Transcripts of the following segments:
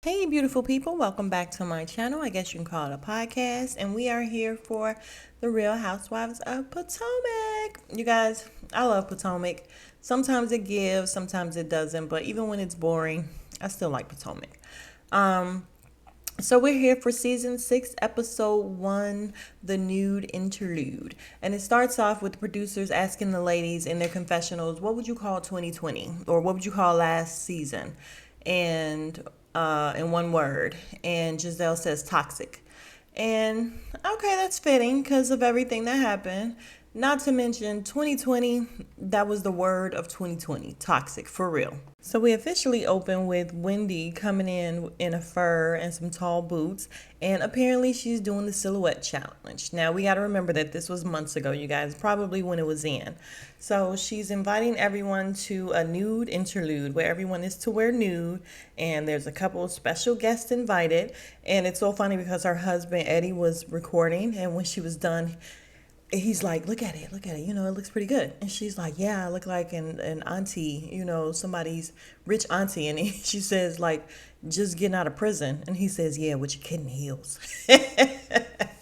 Hey, beautiful people, welcome back to my channel. I guess you can call it a podcast, and we are here for the Real Housewives of Potomac. You guys, I love Potomac. Sometimes it gives, sometimes it doesn't, but even when it's boring, I still like Potomac. So we're here for season 6, episode 1, the Nude Interlude. And it starts off with the producers asking the ladies in their confessionals, what would you call 2020? Or what would you call last season? And in one word. And Giselle says toxic. And okay, that's fitting because of everything that happened. Not to mention 2020, that was the word of 2020, toxic, for real. So we officially open with Wendy coming in a fur and some tall boots, and apparently she's doing the silhouette challenge. Now we got to remember that this was months ago, you guys, probably when it was in. So she's inviting everyone to a nude interlude where everyone is to wear nude, and there's a couple of special guests invited. And it's so funny because her husband Eddie was recording, and when she was done, he's like, look at it, it looks pretty good. And she's like, yeah, I look like an auntie, somebody's rich auntie. And she says, like, just getting out of prison. And he says, yeah, with your kitten heels.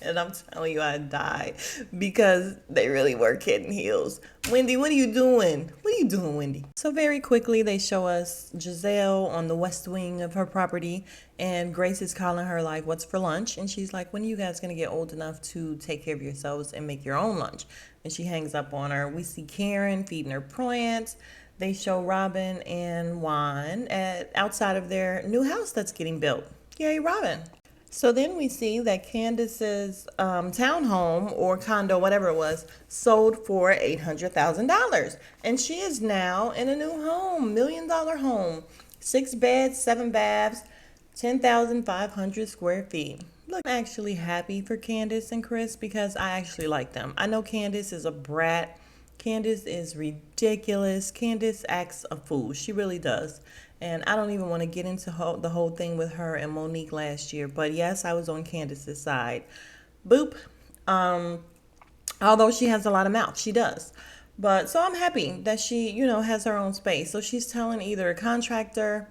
And I'm telling you, I died because they really were kitten heels. Wendy, what are you doing? What are you doing, Wendy? So very quickly, they show us Giselle on the west wing of her property, and Grace is calling her like, what's for lunch? And she's like, when are you guys going to get old enough to take care of yourselves and make your own lunch? And she hangs up on her. We see Karen feeding her plants. They show Robin and Juan outside of their new house that's getting built. Yay, Robin. So then we see that Candace's townhome or condo, whatever it was, sold for $800,000. And she is now in a new home, $1 million home, 6 beds, 7 baths, 10,500 square feet. Look, I'm actually happy for Candace and Chris because I actually like them. I know Candace is a brat. Candace is ridiculous. Candace acts a fool. She really does. And I don't even want to get into the whole thing with her and Monique last year. But yes, I was on Candace's side. Boop. Although she has a lot of mouth. She does. But so I'm happy that she, has her own space. So she's telling either a contractor,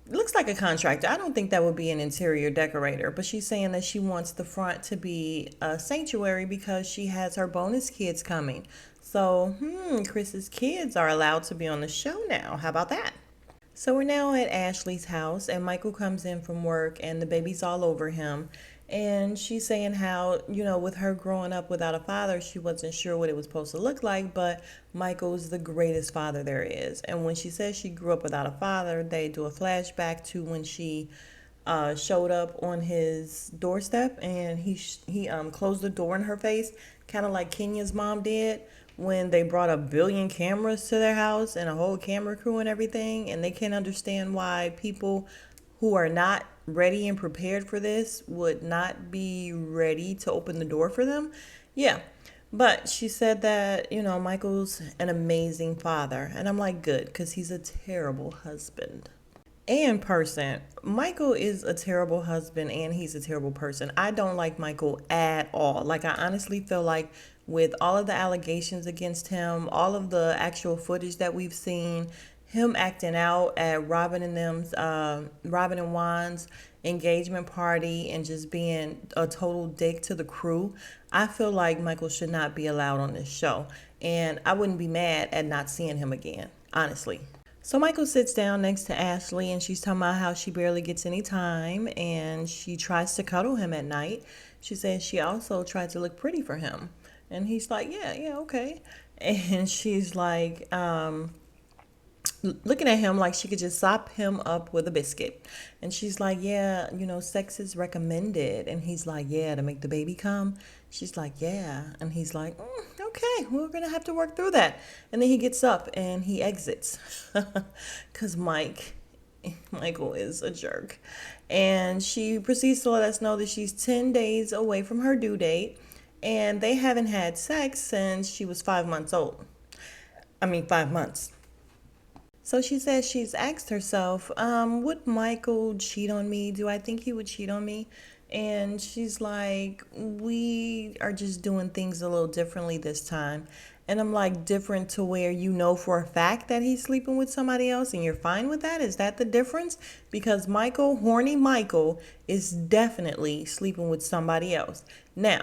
looks like a contractor. I don't think that would be an interior decorator, but she's saying that she wants the front to be a sanctuary because she has her bonus kids coming. So, Chris's kids are allowed to be on the show now. How about that? So we're now at Ashley's house, and Michael comes in from work, and the baby's all over him. And she's saying how, with her growing up without a father, she wasn't sure what it was supposed to look like, but Michael's the greatest father there is. And when she says she grew up without a father, they do a flashback to when she showed up on his doorstep, and he closed the door in her face, kind of like Kenya's mom did when they brought 1 billion cameras to their house and a whole camera crew and everything, and they can't understand why people who are not ready and prepared for this would not be ready to open the door for them. Yeah. But she said that, Michael's an amazing father. And I'm like, good, because he's a terrible husband and person. Michael is a terrible husband and he's a terrible person. I don't like Michael at all. Like, I honestly feel like with all of the allegations against him, all of the actual footage that we've seen, him acting out at Robin and Juan's engagement party and just being a total dick to the crew, I feel like Michael should not be allowed on this show. And I wouldn't be mad at not seeing him again, honestly. So Michael sits down next to Ashley, and she's talking about how she barely gets any time and she tries to cuddle him at night. She says she also tried to look pretty for him. And he's like, yeah, okay. And she's like, looking at him like she could just sop him up with a biscuit. And she's like, yeah, sex is recommended. And he's like, yeah, to make the baby come. She's like, yeah. And he's like, okay, we're going to have to work through that. And then he gets up and he exits because Michael is a jerk. And she proceeds to let us know that she's 10 days away from her due date. And they haven't had sex since she was 5 months old. 5 months. So she says she's asked herself, would Michael cheat on me? Do I think he would cheat on me? And she's like, we are just doing things a little differently this time. And I'm like, different to where you know for a fact that he's sleeping with somebody else and you're fine with that? Is that the difference? Because Michael, horny Michael, is definitely sleeping with somebody else. Now,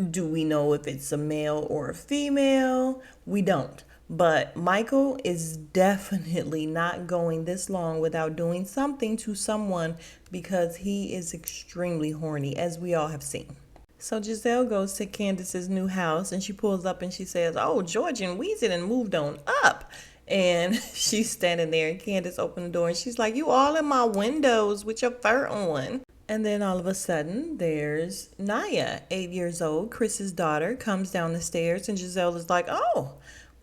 do we know if it's a male or a female? We don't. But Michael is definitely not going this long without doing something to someone because he is extremely horny, as we all have seen. So Giselle goes to Candace's new house and she pulls up and she says, "Oh, George and Weezy done moved on up." And she's standing there and Candace opened the door and she's like, "You all in my windows with your fur on." And then all of a sudden, there's Naya, 8 years old, Chris's daughter, comes down the stairs and Giselle is like, "Oh,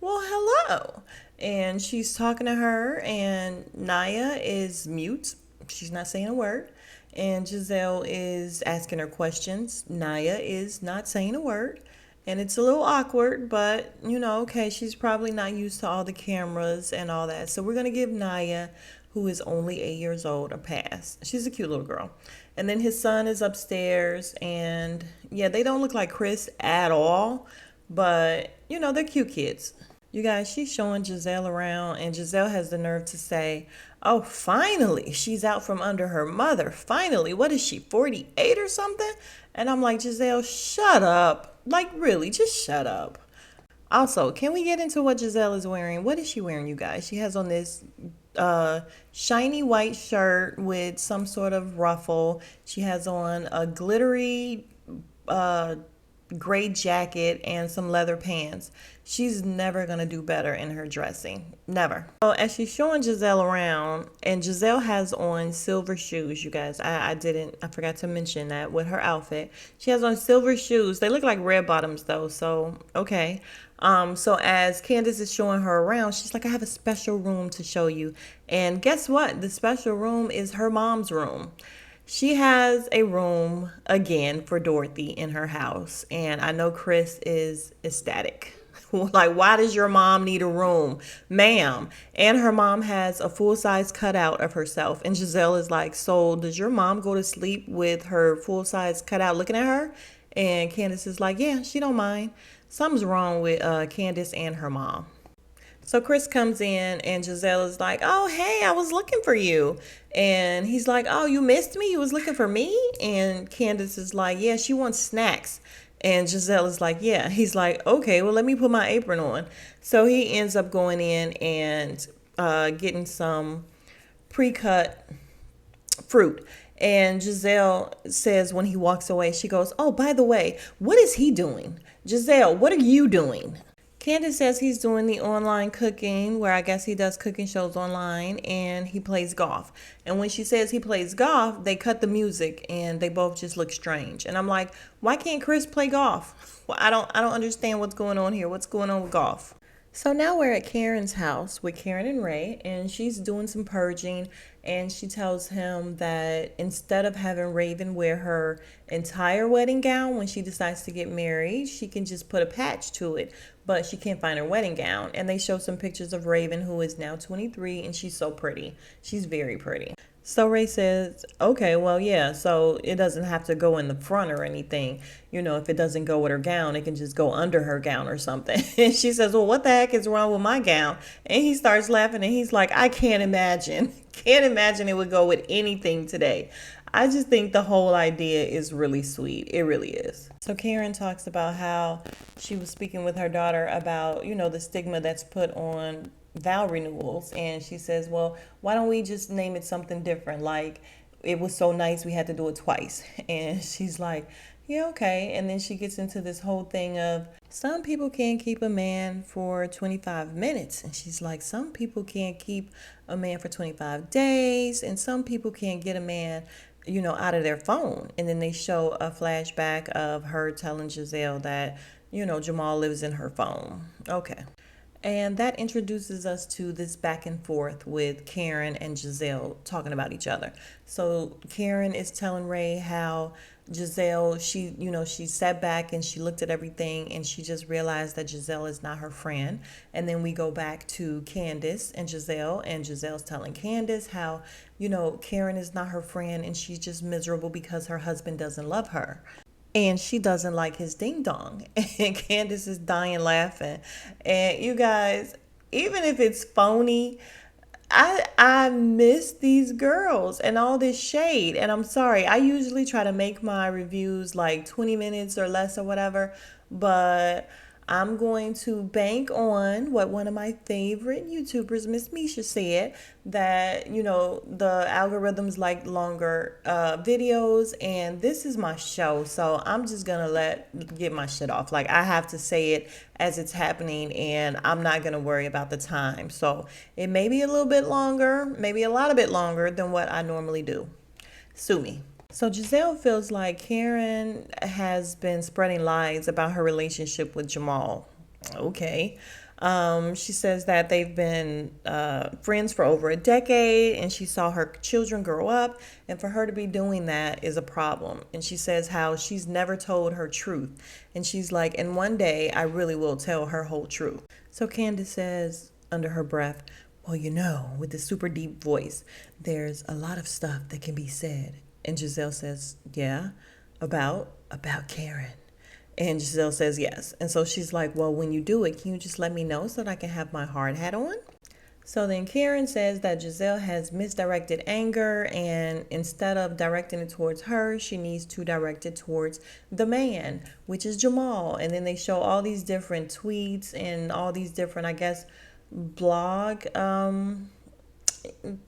well, hello." And she's talking to her and Naya is mute. She's not saying a word. And Giselle is asking her questions. Naya is not saying a word. And it's a little awkward, but okay, she's probably not used to all the cameras and all that. So we're going to give Naya, who is only 8 years old, a pass. She's a cute little girl. And then his son is upstairs. And yeah, they don't look like Chris at all. But, they're cute kids. You guys, she's showing Giselle around, and Giselle has the nerve to say, "Oh, finally, she's out from under her mother. Finally, what is she, 48 or something?" And I'm like, Giselle, shut up. Like, really, just shut up. Also, can we get into what Giselle is wearing? What is she wearing, you guys? She has on this shiny white shirt with some sort of ruffle. She has on a glittery gray jacket and some leather pants. She's never going to do better in her dressing. Never. So as she's showing Giselle around, and Giselle has on silver shoes, you guys. I forgot to mention that with her outfit. She has on silver shoes. They look like red bottoms though, so okay. So as Candace is showing her around, she's like, "I have a special room to show you." And guess what? The special room is her mom's room. She has a room again for Dorothy in her house. And I know Chris is ecstatic. Like, why does your mom need a room, ma'am? And her mom has a full-size cutout of herself. And Giselle is like, "So does your mom go to sleep with her full-size cutout looking at her?" And Candace is like, "Yeah, she don't mind." Something's wrong with Candace and her mom. So Chris comes in and Giselle is like, "Oh, hey, I was looking for you." And he's like, "Oh, you missed me? You was looking for me?" And Candace is like, "Yeah, she wants snacks." And Giselle is like, "Yeah." He's like, "Okay, well, let me put my apron on." So he ends up going in and getting some pre-cut fruit. And Giselle says when he walks away, she goes, "Oh, by the way, what is he doing? Giselle, what are you doing?" Candace says he's doing the online cooking, where I guess he does cooking shows online, and he plays golf. And when she says he plays golf, they cut the music and they both just look strange. And I'm like, why can't Chris play golf? Well, I don't understand what's going on here. What's going on with golf? So now we're at Karen's house with Karen and Ray, and she's doing some purging, and she tells him that instead of having Raven wear her entire wedding gown when she decides to get married, she can just put a patch to it, but she can't find her wedding gown. And they show some pictures of Raven, who is now 23, and she's so pretty. She's very pretty. So Ray says, "Okay, well, yeah, so it doesn't have to go in the front or anything. If it doesn't go with her gown, it can just go under her gown or something." And she says, "Well, what the heck is wrong with my gown?" And he starts laughing and he's like, "I can't imagine. Can't imagine it would go with anything today." I just think the whole idea is really sweet. It really is. So Karen talks about how she was speaking with her daughter about, the stigma that's put on vow renewals. And she says, "Well, why don't we just name it something different? Like, it was so nice we had to do it twice." And she's like, "Yeah, okay." And then she gets into this whole thing of some people can't keep a man for 25 minutes. And she's like, some people can't keep a man for 25 days. And some people can't get a man out of their phone. And then they show a flashback of her telling Giselle that, Jamal lives in her phone. Okay. And that introduces us to this back and forth with Karen and Giselle talking about each other. So Karen is telling Ray how Giselle, she sat back and she looked at everything and she just realized that Giselle is not her friend. And then we go back to Candace and Giselle's telling Candace how, Karen is not her friend and she's just miserable because her husband doesn't love her. and she doesn't like his ding dong. And Candace is dying laughing. And you guys, even if it's phony, I miss these girls and all this shade. And I'm sorry, I usually try to make my reviews like 20 minutes or less or whatever, but I'm going to bank on what one of my favorite YouTubers, Miss Misha, said, that, you know, the algorithms like longer videos, and this is my show. So I'm just going to get my shit off. Like, I have to say it as it's happening, and I'm not going to worry about the time. So it may be a little bit longer, maybe a lot of bit longer than what I normally do. Sue me. So Giselle feels like Karen has been spreading lies about her relationship with Jamal. Okay. She says that they've been friends for over a decade, and she saw her children grow up, and for her to be doing that is a problem. And she says how she's never told her truth. And she's like, and one day I really will tell her whole truth. So Candace says under her breath, well, you know, with the super deep voice, there's a lot of stuff that can be said. And Giselle says, yeah, about Karen. And Giselle says yes. And so she's like, well, when you do it, can you just let me know so that I can have my hard hat on? So then Karen says that Giselle has misdirected anger, and instead of directing it towards her, she needs to direct it towards the man, which is Jamal. And then they show all these different tweets and all these different, I guess, blog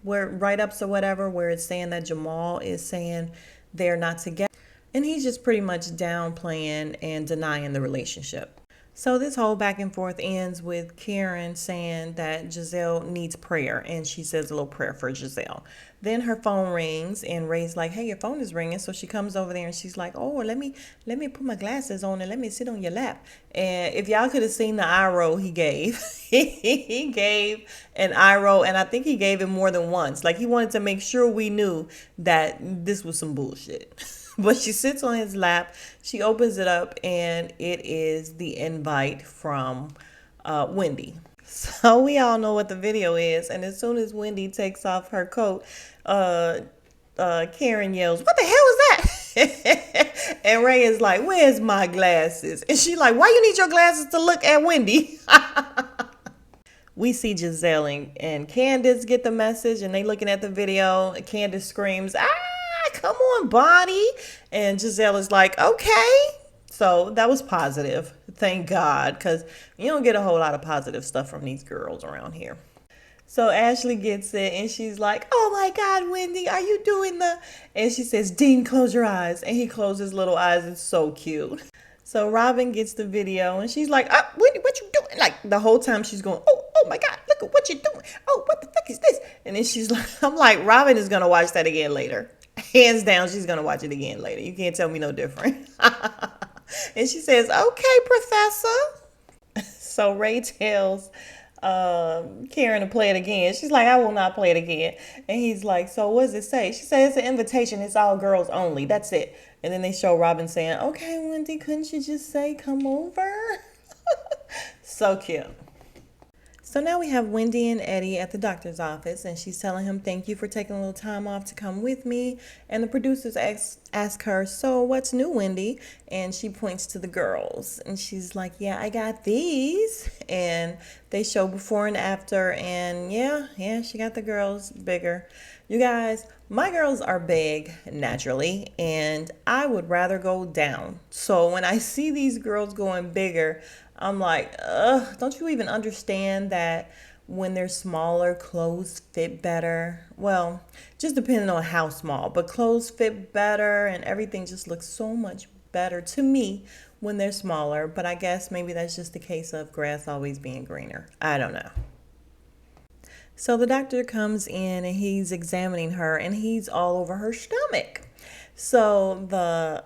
where write-ups or whatever, where it's saying that Jamal is saying they're not together, and he's just pretty much downplaying and denying the relationship. So this whole back and forth ends with Karen saying that Giselle needs prayer, and she says a little prayer for Giselle. Then her phone rings, and Ray's like, "Hey, your phone is ringing." So she comes over there, and she's like, "Oh, let me put my glasses on and let me sit on your lap." And if y'all could have seen the eye roll he gave, he gave an eye roll, and I think he gave it more than once. Like, he wanted to make sure we knew that this was some bullshit. But she sits on his lap, she opens it up, and it is the invite from Wendy. So we all know what the video is, and as soon as Wendy takes off her coat, Karen yells, "What the hell is that?" And Ray is like, "Where's my glasses?" And she's like, "Why you need your glasses to look at Wendy?" We see Giselle and Candace get the message, and they looking at the video. Candace screams, "Ah, come on, Bonnie." And Giselle is like, "Okay." So that was positive. Thank God, because you don't get a whole lot of positive stuff from these girls around here. So Ashley gets it, and she's like, "Oh my God, Wendy, are you doing the..." And she says, "Dean, close your eyes." And he closes his little eyes. It's so cute. So Robin gets the video, and she's like, "Oh, Wendy, what you doing?" Like, the whole time she's going, oh my God, look at what you're doing. Oh, what the fuck is this?" And then she's like, I'm like, Robin is going to watch that again later. Hands down, she's going to watch it again later. You can't tell me no different. And she says, "Okay, Professor." So Ray tells Karen to play it again. She's like, "I will not play it again." And he's like, "So what does it say?" She says, "It's an invitation. It's all girls only. That's it." And then they show Robin saying, "Okay, Wendy, couldn't you just say come over?" So cute. So now we have Wendy and Eddie at the doctor's office, and she's telling him, "Thank you for taking a little time off to come with me." And the producers ask her, "So what's new, Wendy?" And she points to the girls, and she's like, "Yeah, I got these." And they show before and after, and yeah, she got the girls bigger. You guys, my girls are big naturally, and I would rather go down. So when I see these girls going bigger, I'm like, ugh, don't you even understand that when they're smaller, clothes fit better? Well, just depending on how small, but clothes fit better and everything just looks so much better to me when they're smaller. But I guess maybe that's just a case of grass always being greener. I don't know. So the doctor comes in and he's examining her, and he's all over her stomach. So the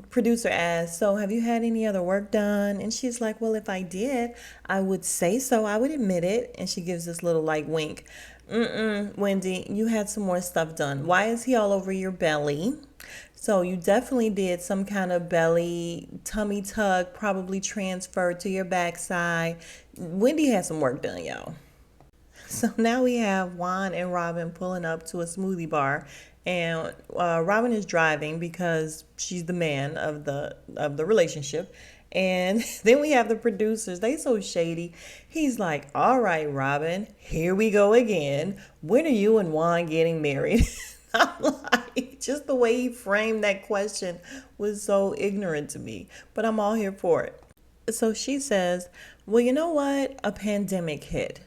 producer asks, "So have you had any other work done?" And she's like, "Well, if I did, I would say so. I would admit it." And she gives this little like wink. Wendy, you had some more stuff done. Why is he all over your belly? So you definitely did some kind of belly tummy tuck, probably transferred to your backside. Wendy had some work done, y'all. So now we have Juan and Robin pulling up to a smoothie bar, And Robin is driving because she's the man of the relationship. And then we have the producers. They so shady. He's like, "All right, Robin, here we go again. When are you and Juan getting married?" I'm like, just the way he framed that question was so ignorant to me. But I'm all here for it. So she says, "Well, you know what? A pandemic hit,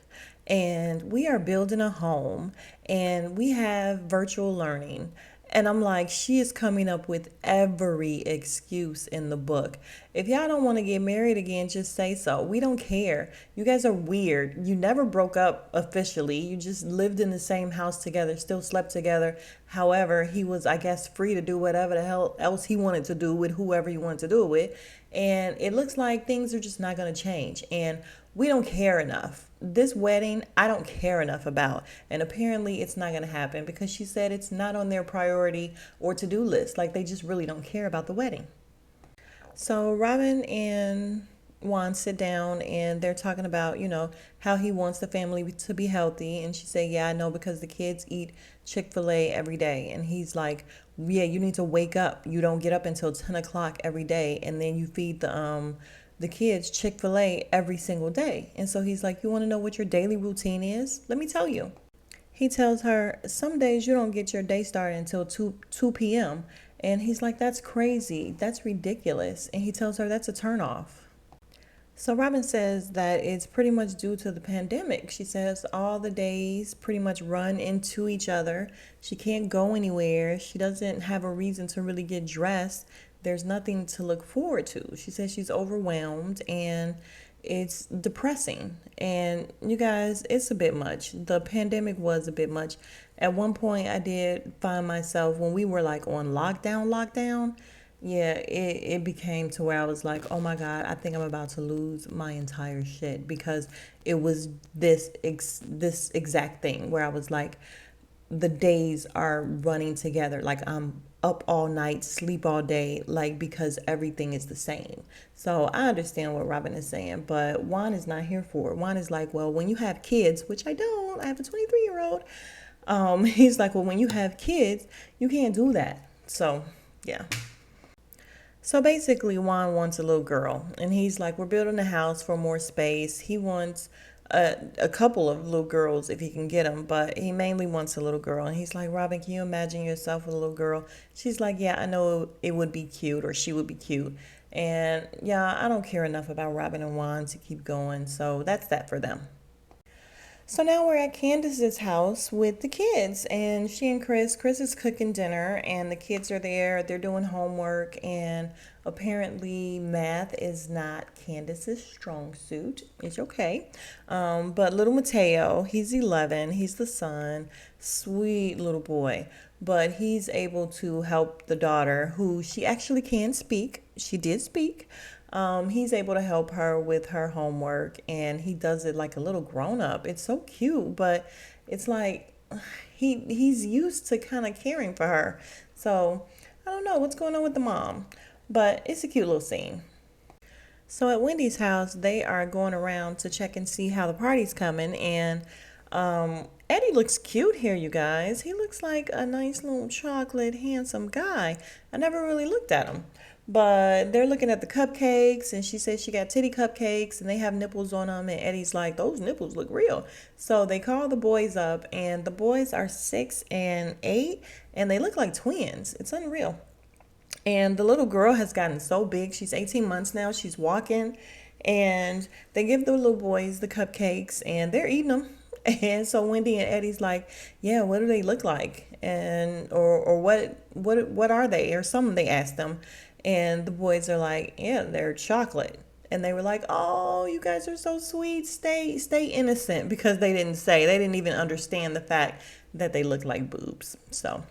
and we are building a home, and we have virtual learning." And I'm like, she is coming up with every excuse in the book. If y'all don't want to get married again, just say so. We don't care. You guys are weird. You never broke up officially. You just lived in the same house together, still slept together. However, he was, I guess, free to do whatever the hell else he wanted to do with whoever he wanted to do it with. And it looks like things are just not going to change. And we don't care enough. This wedding, I don't care enough about. And apparently it's not going to happen because she said it's not on their priority or to do list. Like they just really don't care about the wedding. So Robin and Juan sit down and they're talking about, how he wants the family to be healthy. And she said, "Yeah, I know because the kids eat Chick-fil-A every day." And he's like, "Yeah, you need to wake up. You don't get up until 10 o'clock every day. And then you feed the kids Chick-fil-A every single day." And so he's like, "You want to know what your daily routine is? Let me tell you." He tells her, "Some days you don't get your day started until 2 p.m. And he's like, "That's crazy. That's ridiculous." And he tells her that's a turnoff. So Robin says that it's pretty much due to the pandemic. She says all the days pretty much run into each other. She can't go anywhere. She doesn't have a reason to really get dressed. There's nothing to look forward to. She says she's overwhelmed and it's depressing. And you guys, it's a bit much. The pandemic was a bit much. At one point, I did find myself when we were like on lockdown. Yeah, it became to where I was like, "Oh my God, I think I'm about to lose my entire shit," because it was this exact thing where I was like, the days are running together. Like I'm up all night, sleep all day, like because everything is the same. So I understand what Robin is saying, but Juan is not here for it. Juan is like, "Well, when you have kids," which I don't, I have a 23-year-old. He's like, "Well, when you have kids, you can't do that." So yeah. So basically, Juan wants a little girl, and he's like, "We're building a house for more space." He wants a couple of little girls if he can get them, but he mainly wants a little girl. And he's like, "Robin, can you imagine yourself with a little girl?" She's like, "Yeah, I know it would be cute, or she would be cute." And yeah, I don't care enough about Robin and Juan to keep going, so that's that for them. So now we're at Candace's house with the kids, and she and Chris is cooking dinner, and the kids are there. They're doing homework, and apparently math is not Candace's strong suit. It's okay. But little Mateo, he's 11. He's the son, sweet little boy. But he's able to help the daughter, who she actually can speak. She did speak. He's able to help her with her homework, and he does it like a little grown up. It's so cute, but it's like he's used to kind of caring for her. So I don't know what's going on with the mom, but it's a cute little scene. So at Wendy's house, they are going around to check and see how the party's coming, and Eddie looks cute here, you guys. He looks like a nice little chocolate, handsome guy. I never really looked at him. But they're looking at the cupcakes, and she says she got titty cupcakes, and they have nipples on them. And Eddie's like, "Those nipples look real." So they call the boys up, and the boys are 6 and 8, and they look like twins. It's unreal. And the little girl has gotten so big. She's 18 months now. She's walking. And they give the little boys the cupcakes and they're eating them. And so Wendy and Eddie's like, "Yeah, what do they look like?" And or what are they? Or something they asked them. And the boys are like, "Yeah, they're chocolate." And they were like, "Oh, you guys are so sweet. Stay innocent," because they didn't even understand the fact that they look like boobs. So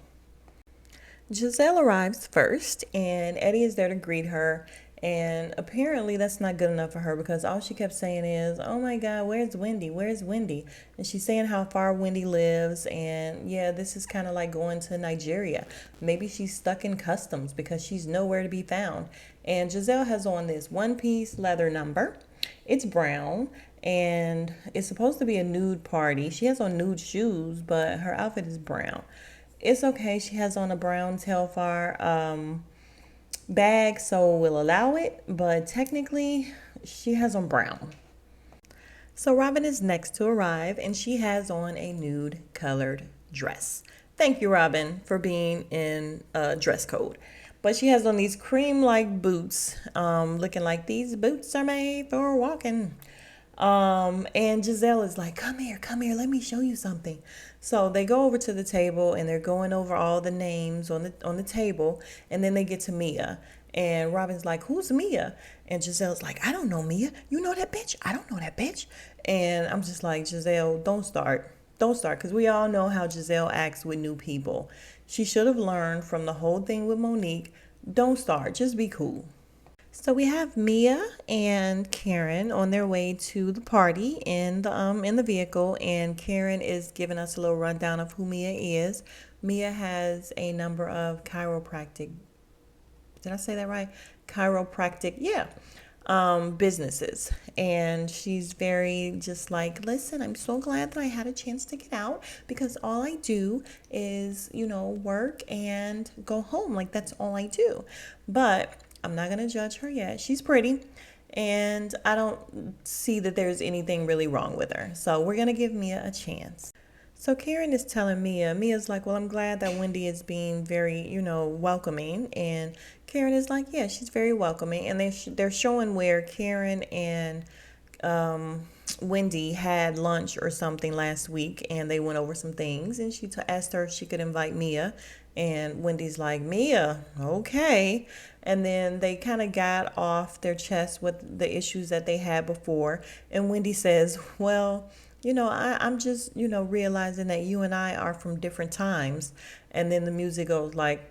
Giselle arrives first, and Eddie is there to greet her. And apparently, that's not good enough for her because all she kept saying is, "Oh my God, where's Wendy? Where's Wendy?" And she's saying how far Wendy lives. And yeah, this is kind of like going to Nigeria. Maybe she's stuck in customs because she's nowhere to be found. And Giselle has on this one piece leather number. It's brown and it's supposed to be a nude party. She has on nude shoes, but her outfit is brown. it's okay. She has on a brown Telfar bag, so we'll allow it. But technically, she has on brown. So Robin is next to arrive, and she has on a nude colored dress. Thank you, Robin, for being in dress code. But she has on these cream-like boots, looking like these boots are made for walking. And Giselle is like, come here, let me show you something. So they go over to the table and they're going over all the names on the table, and then they get to Mia. And Robin's like, who's Mia? And Giselle's like, I don't know Mia. You know that bitch? I don't know that bitch. And I'm just like, Giselle, don't start. Don't start, because we all know how Giselle acts with new people. She should have learned from the whole thing with Monique. Don't start. Just be cool. So we have Mia and Karen on their way to the party in the vehicle, and Karen is giving us a little rundown of who Mia is. Mia has a number of chiropractic. Did I say that right? Chiropractic, yeah. Businesses, and she's very just like, listen, I'm so glad that I had a chance to get out, because all I do is, work and go home. Like, that's all I do. But I'm not gonna judge her yet. She's pretty, and I don't see that there's anything really wrong with her, so we're gonna give Mia a chance. So Karen is telling Mia's like, well, I'm glad that Wendy is being very, welcoming. And Karen is like, yeah, she's very welcoming. And they're showing where Karen and Wendy had lunch or something last week, and they went over some things. And she asked her if she could invite Mia. And Wendy's like, Mia, okay. And then they kind of got off their chest with the issues that they had before. And Wendy says, well, I'm just, realizing that you and I are from different times. And then the music goes like,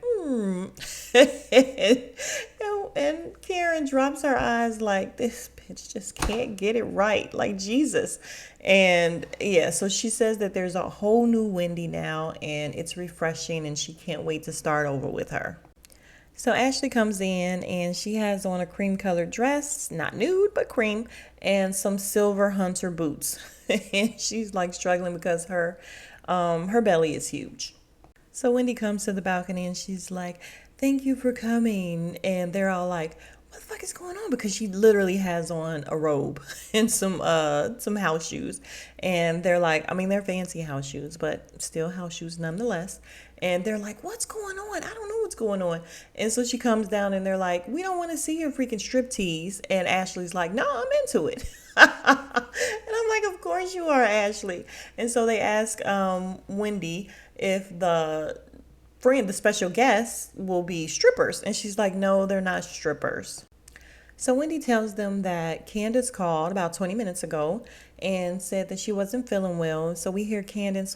and Karen drops her eyes like, this bitch just can't get it right, like Jesus. And yeah, so she says that there's a whole new Wendy now, and it's refreshing, and she can't wait to start over with her. So Ashley comes in, and she has on a cream colored dress, not nude, but cream, and some silver hunter boots. And she's like struggling because her belly is huge. So Wendy comes to the balcony, and she's like, thank you for coming. And they're all like, what the fuck is going on? Because she literally has on a robe and some house shoes. And they're like, I mean, they're fancy house shoes, but still house shoes nonetheless. And they're like, what's going on? I don't know what's going on. And so she comes down, and they're like, we don't want to see your freaking striptease. And Ashley's like, no, I'm into it. And I'm like, of course you are, Ashley. And so they ask Wendy if the special guests will be strippers. And she's like, no, they're not strippers. So Wendy tells them that Candace called about 20 minutes ago and said that she wasn't feeling well. So we hear Candace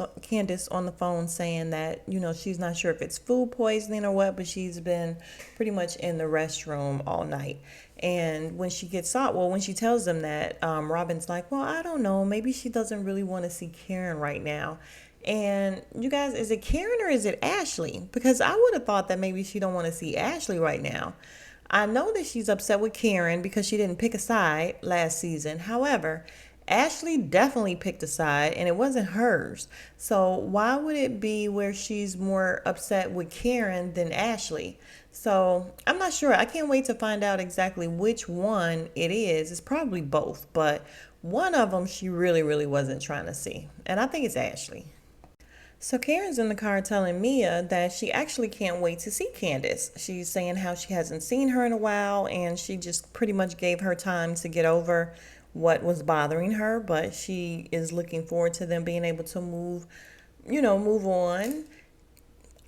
on the phone saying that, she's not sure if it's food poisoning or what, but she's been pretty much in the restroom all night. And when she tells them that, Robin's like, well, I don't know. Maybe she doesn't really want to see Karen right now. And you guys, is it Karen or is it Ashley? Because I would have thought that maybe she don't want to see Ashley right now. I know that she's upset with Karen because she didn't pick a side last season. However, Ashley definitely picked a side, and it wasn't hers. So why would it be where she's more upset with Karen than Ashley? So I'm not sure. I can't wait to find out exactly which one it is. It's probably both, but one of them she really, really wasn't trying to see. And I think it's Ashley. So Karen's in the car telling Mia that she actually can't wait to see Candace. She's saying how she hasn't seen her in a while, and she just pretty much gave her time to get over what was bothering her, but she is looking forward to them being able to move on.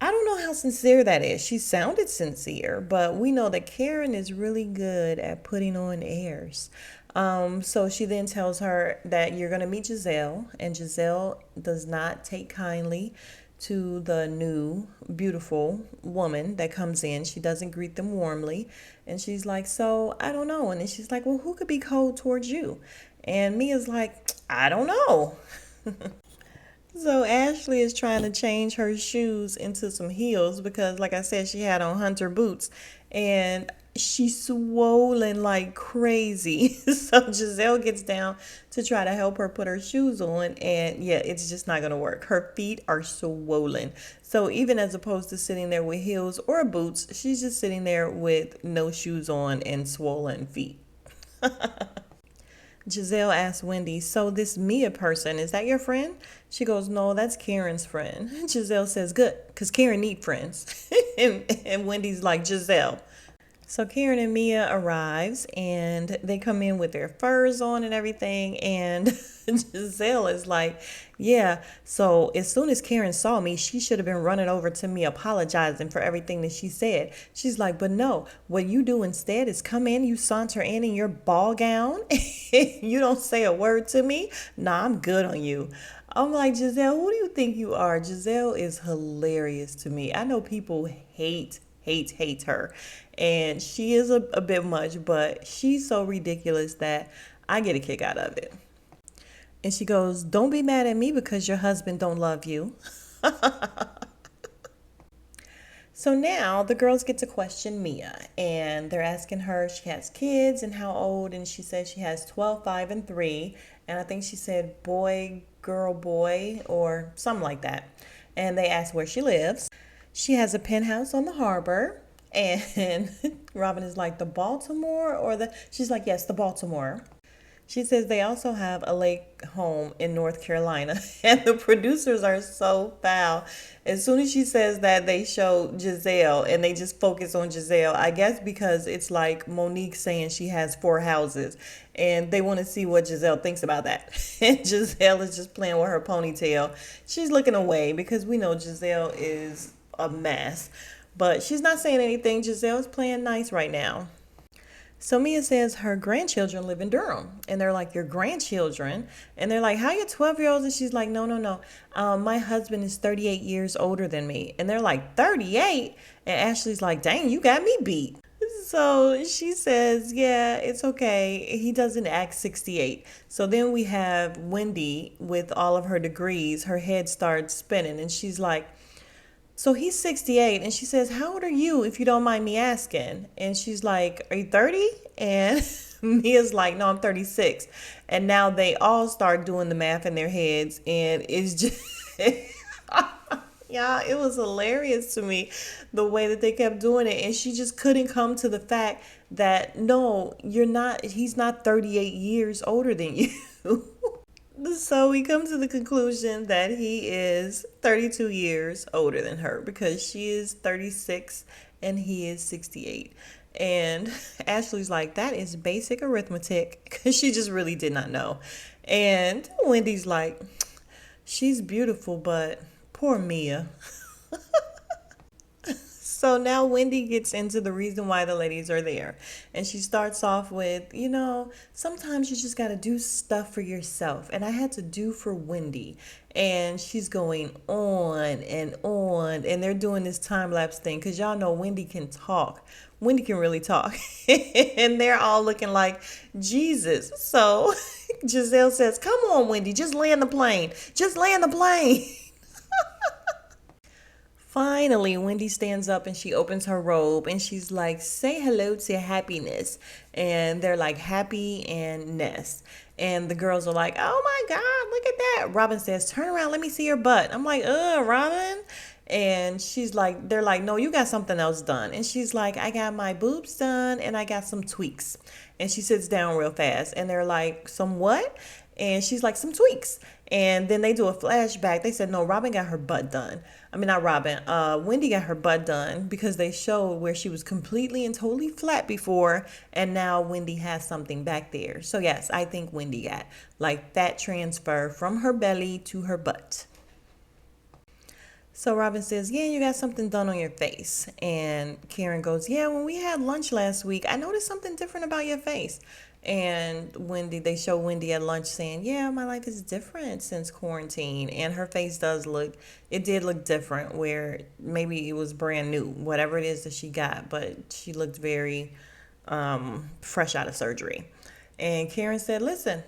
I don't know how sincere that is. She sounded sincere, but we know that Karen is really good at putting on airs. So she then tells her that you're going to meet Giselle, and Giselle does not take kindly to the new beautiful woman that comes in. She doesn't greet them warmly, and she's like, so I don't know. And then she's like, well, who could be cold towards you? And Mia's like, I don't know. So Ashley is trying to change her shoes into some heels because, like I said, she had on hunter boots. And she's swollen like crazy. So Giselle gets down to try to help her put her shoes on, and yeah, it's just not gonna work. Her feet are swollen. So even as opposed to sitting there with heels or boots, she's just sitting there with no shoes on and swollen feet. Giselle asks Wendy, so this Mia person, is that your friend? She goes, no, that's Karen's friend. Giselle says, good, because Karen need friends. and Wendy's like, Giselle. So Karen and Mia arrives and they come in with their furs on and everything. And Giselle is like, yeah, so as soon as Karen saw me, she should have been running over to me apologizing for everything that she said. She's like, but no, what you do instead is come in, you saunter in your ball gown. You don't say a word to me. Nah, I'm good on you. I'm like, Giselle, who do you think you are? Giselle is hilarious to me. I know people hate her. And she is a bit much, but she's so ridiculous that I get a kick out of it. And she goes, don't be mad at me because your husband don't love you. So now the girls get to question Mia, and they're asking her if she has kids and how old, and she says she has 12, 5, and 3. And I think she said boy, girl, boy, or something like that. And they ask where she lives. She has a penthouse on the harbor. And Robin is like, the Baltimore or the, she's like, yes, the Baltimore. She says they also have a lake home in North Carolina. And the producers are so foul. As soon as she says that, they show Giselle and they just focus on Giselle. I guess because it's like Monique saying she has 4 houses. And they want to see what Giselle thinks about that. And Giselle is just playing with her ponytail. She's looking away because we know Giselle is a mess. But she's not saying anything. Giselle's playing nice right now. So Mia says her grandchildren live in Durham. And they're like, your grandchildren? And they're like, how you 12-year-olds? And she's like, no. My husband is 38 years older than me. And they're like, 38? And Ashley's like, dang, you got me beat. So she says, yeah, it's okay. He doesn't act 68. So then we have Wendy with all of her degrees. Her head starts spinning. And she's like, so he's 68, and she says, how old are you, if you don't mind me asking? And she's like, are you 30? And Mia's like, no, I'm 36. And now they all start doing the math in their heads, and it's just, yeah, it was hilarious to me, the way that they kept doing it. And she just couldn't come to the fact that, no, he's not 38 years older than you. So we come to the conclusion that he is 32 years older than her because she is 36 and he is 68. And Ashley's like, that is basic arithmetic, because she just really did not know. And Wendy's like, she's beautiful, but poor Mia. So now Wendy gets into the reason why the ladies are there. And she starts off with, sometimes you just got to do stuff for yourself. And I had to do for Wendy. And she's going on and on. And they're doing this time lapse thing because y'all know Wendy can talk. Wendy can really talk. And they're all looking like Jesus. So Giselle says, come on, Wendy, just land the plane. Just land the plane. Finally, Wendy stands up and she opens her robe and she's like, say hello to happiness. And they're like, happy and Ness. And the girls are like, oh my God, look at that. Robin says, turn around, let me see your butt. I'm like, Robin. And she's like, they're like, no, you got something else done. And she's like, I got my boobs done and I got some tweaks. And she sits down real fast and they're like, some what? And she's like, some tweaks. And then they do a flashback. They said, no, Robin got her butt done. I mean, not Robin. Wendy got her butt done because they showed where she was completely and totally flat before. And now Wendy has something back there. So yes, I think Wendy got like that transfer from her belly to her butt. So Robin says, yeah, you got something done on your face. And Karen goes, yeah, when we had lunch last week, I noticed something different about your face. And they show Wendy at lunch saying, yeah, my life is different since quarantine. And her face did look different, where maybe it was brand new, whatever it is that she got. But she looked very fresh out of surgery. And Karen said, listen,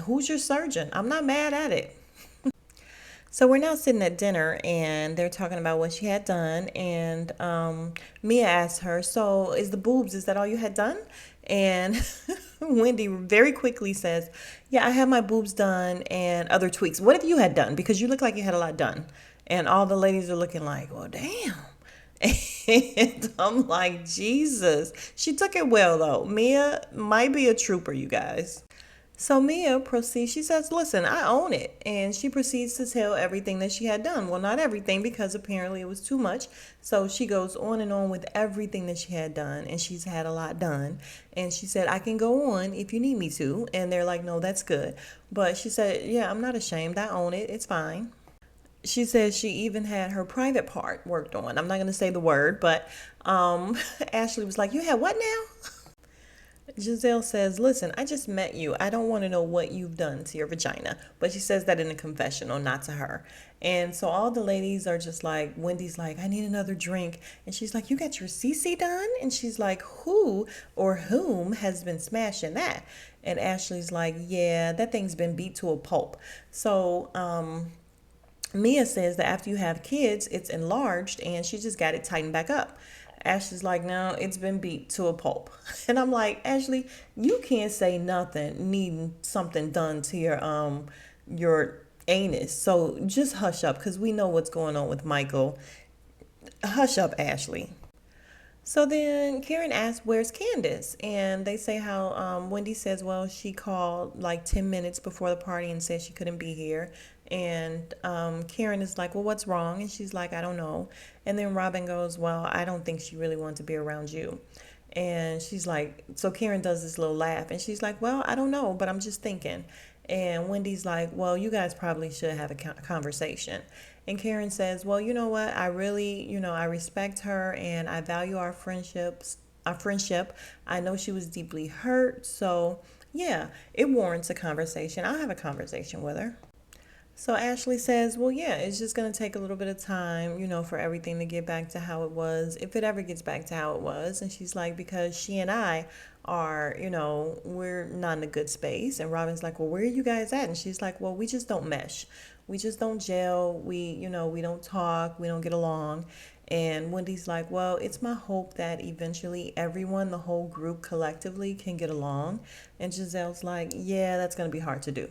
who's your surgeon? I'm not mad at it. So we're now sitting at dinner and they're talking about what she had done. And Mia asked her, "So is the boobs, is that all you had done?" And Wendy very quickly says, "Yeah, I had my boobs done and other tweaks. What have you had done? Because you look like you had a lot done." And all the ladies are looking like, "Well, damn." And I'm like, Jesus. She took it well, though. Mia might be a trooper, you guys. So Mia proceeds, she says, "Listen, I own it." And she proceeds to tell everything that she had done. Well, not everything, because apparently it was too much. So she goes on and on with everything that she had done. And she's had a lot done. And she said, "I can go on if you need me to." And they're like, "No, that's good." But she said, "Yeah, I'm not ashamed. I own it. It's fine." She says she even had her private part worked on. I'm not going to say the word, but Ashley was like, "You had what now?" Giselle says, "Listen, I just met you. I don't want to know what you've done to your vagina." But she says that in a confessional, not to her. And so all the ladies are just like, Wendy's like, "I need another drink." And she's like, "You got your CC done?" And she's like, "Who or whom has been smashing that?" And Ashley's like, "Yeah, that thing's been beat to a pulp." So, Mia says that after you have kids, it's enlarged and she just got it tightened back up. Ashley's like, "No, it's been beat to a pulp." And I'm like, "Ashley, you can't say nothing needing something done to your anus. So just hush up because we know what's going on with Michael. Hush up, Ashley." So then Karen asks, "Where's Candace?" And they say how Wendy says, well, she called like 10 minutes before the party and said she couldn't be here. And Karen is like, "Well, what's wrong?" And she's like, "I don't know." And then Robin goes, "Well, I don't think she really wanted to be around you." And she's like, so Karen does this little laugh and she's like, "Well, I don't know, but I'm just thinking." And Wendy's like, "Well, you guys probably should have a conversation." And Karen says, "Well, you know what? I really, I respect her and I value our friendship. I know she was deeply hurt. So, yeah, it warrants a conversation. I'll have a conversation with her." So Ashley says, "Well, yeah, it's just going to take a little bit of time, for everything to get back to how it was, if it ever gets back to how it was." And she's like, "Because she and I are, we're not in a good space." And Robin's like, "Well, where are you guys at?" And she's like, "Well, we just don't mesh. We just don't gel. We don't talk. We don't get along." And Wendy's like, "Well, it's my hope that eventually everyone, the whole group collectively can get along." And Giselle's like, "Yeah, that's going to be hard to do."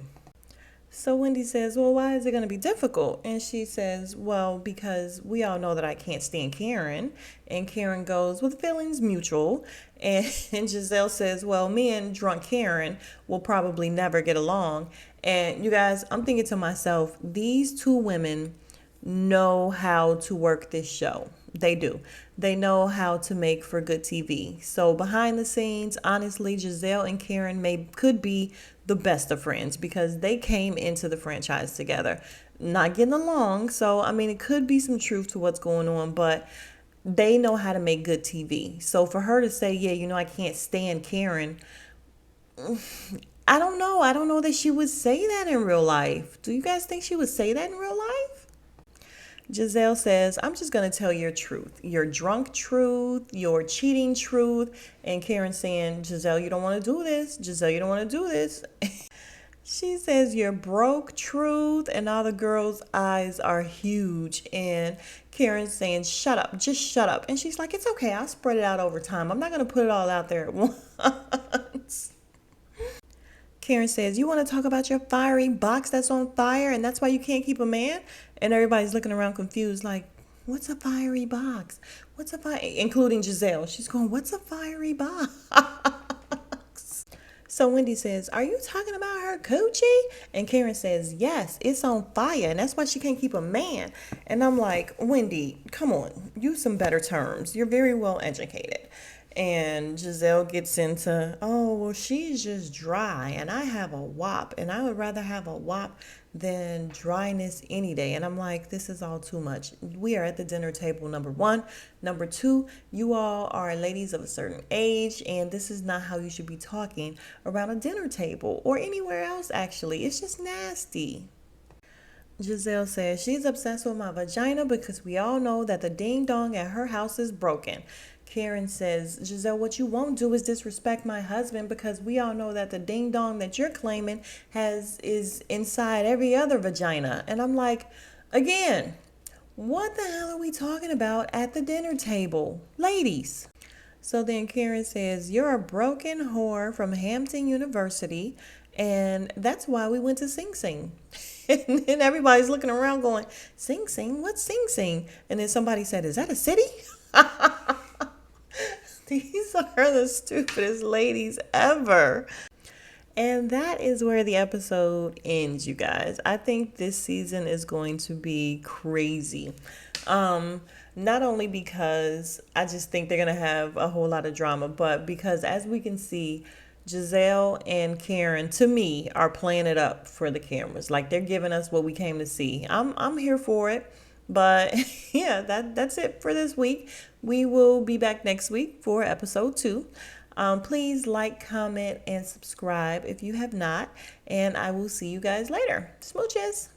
So Wendy says, "Well, why is it going to be difficult?" And she says, "Well, because we all know that I can't stand Karen." And Karen goes, "Well, the feeling's mutual." And Giselle says, "Well, me and drunk Karen will probably never get along." And you guys, I'm thinking to myself, these two women know how to work this show. They do. They know how to make for good TV. So behind the scenes, honestly, Giselle and Karen could be the best of friends because they came into the franchise together, not getting along. So I mean, it could be some truth to what's going on, but they know how to make good TV. So for her to say, "Yeah, I can't stand Karen," I don't know. I don't know that she would say that in real life. Do you guys think she would say that in real life? Giselle says, "I'm just going to tell your truth, your drunk truth, your cheating truth." And Karen saying, "Giselle, you don't want to do this. Giselle, you don't want to do this." She says, "Your broke truth." And all the girls' eyes are huge. And Karen's saying, "Shut up, just shut up." And she's like, "It's okay. I'll spread it out over time. I'm not going to put it all out there at once." Karen says, "You want to talk about your fiery box that's on fire and that's why you can't keep a man?" And everybody's looking around confused like, "What's a fiery box? What's a fire?" Including Giselle. She's going, "What's a fiery box?" So Wendy says, "Are you talking about her coochie?" And Karen says, "Yes, it's on fire and that's why she can't keep a man." And I'm like, "Wendy, come on, use some better terms. You're very well educated." And Giselle gets into, "Oh, well, she's just dry and I have a wop and I would rather have a wop than dryness any day." And I'm like, this is all too much. We are at the dinner table, number one. Number two, you all are ladies of a certain age and this is not how you should be talking around a dinner table or anywhere else, actually. It's just nasty. Giselle says she's obsessed with my vagina because we all know that the ding dong at her house is broken. Karen says, Giselle, what you won't do is disrespect my husband because we all know that the ding dong that you're claiming is inside every other vagina. And I'm like, again, what the hell are we talking about at the dinner table? Ladies. So then Karen says, you're a broken whore from Hampton University, and that's why we went to Sing Sing. And then everybody's looking around going, Sing Sing? What's Sing Sing? And then somebody said, is that a city? These are the stupidest ladies ever. And that is where the episode ends, you guys. I think this season is going to be crazy. Not only because I just think they're going to have a whole lot of drama, but because as we can see, Giselle and Karen, to me, are playing it up for the cameras. Like they're giving us what we came to see. I'm here for it. But yeah, that's it for this week. We will be back next week for episode 2. Please like, comment, and subscribe if you have not. And I will see you guys later. Smooches.